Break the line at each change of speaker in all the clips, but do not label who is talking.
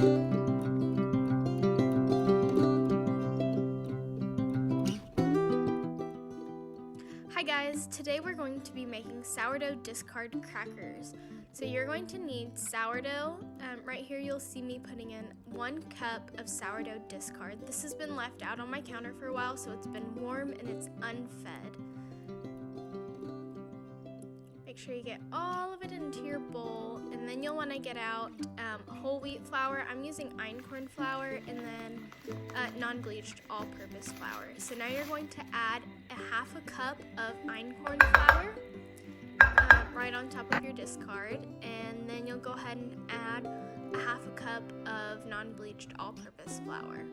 Hi guys, today we're going to be making sourdough discard crackers. So you're going to need sourdough. Right here you'll see me putting in 1 cup of sourdough discard. This has been left out on my counter for a while, so it's been warm and it's unfed. Make sure you get all of it into your bowl, and then you'll want to get out whole wheat flour. I'm using einkorn flour, and then non-bleached all-purpose flour. So now you're going to add a 1/2 cup of einkorn flour right on top of your discard, and then you'll go ahead and add a 1/2 cup of non-bleached all-purpose flour.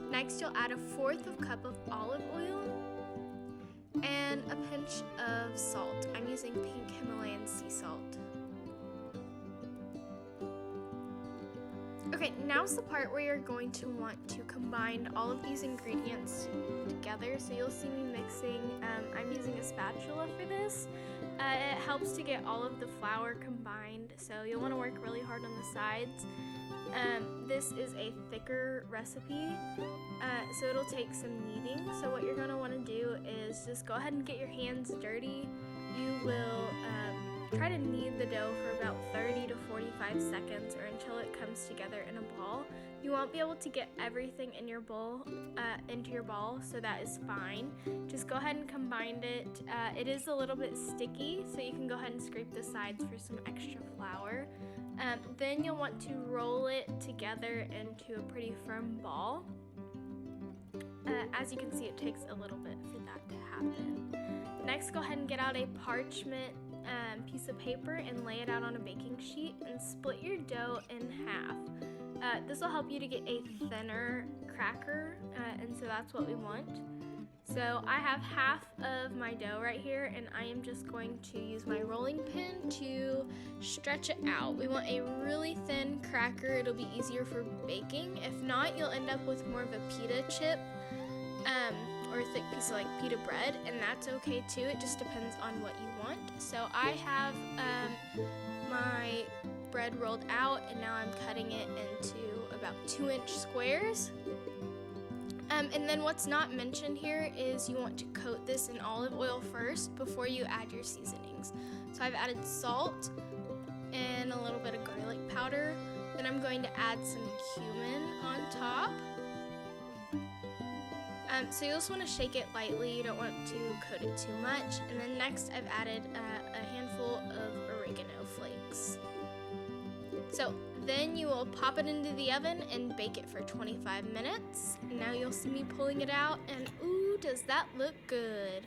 Next, you'll add a 1/4 cup of olive oil and a pinch of salt. I'm using pink Himalayan sea salt. Okay, now's the part where you're going to want to combine all of these ingredients together. So you'll see me mixing. I'm using a spatula for this. It helps to get all of the flour combined, so you'll want to work really hard on the sides. This is a thicker recipe, so it'll take some kneading. So what you're going to want to do is just go ahead and get your hands dirty. You will try to knead the dough for about 30 to 45 seconds or until it comes together in a ball. You won't be able to get everything in your bowl into your ball, so that is fine. Just go ahead and combine it. It is a little bit sticky, so you can go ahead and scrape the sides for some extra flour. Then you'll want to roll it together into a pretty firm ball. As you can see, it takes a little bit for that to happen. Next, go ahead and get out a parchment piece of paper and lay it out on a baking sheet and split your dough in half. This will help you to get a thinner cracker, and so that's what we want. So I have half of my dough right here, and I am just going to use my rolling pin to stretch it out. We want a really thin cracker. It'll be easier for baking. If not, you'll end up with more of a pita chip or a thick piece of like pita bread, and that's okay too. It just depends on what you want. So I have my bread rolled out, and now I'm cutting it into about 2-inch squares. And then what's not mentioned here is you want to coat this in olive oil first before you add your seasonings. So I've added salt and a little bit of garlic powder. Then I'm going to add some cumin on top. So you just want to shake it lightly. You don't want to coat it too much. And then next I've added a handful of oregano flakes. So then you will pop it into the oven and bake it for 25 minutes. Now you'll see me pulling it out, and ooh, does that look good.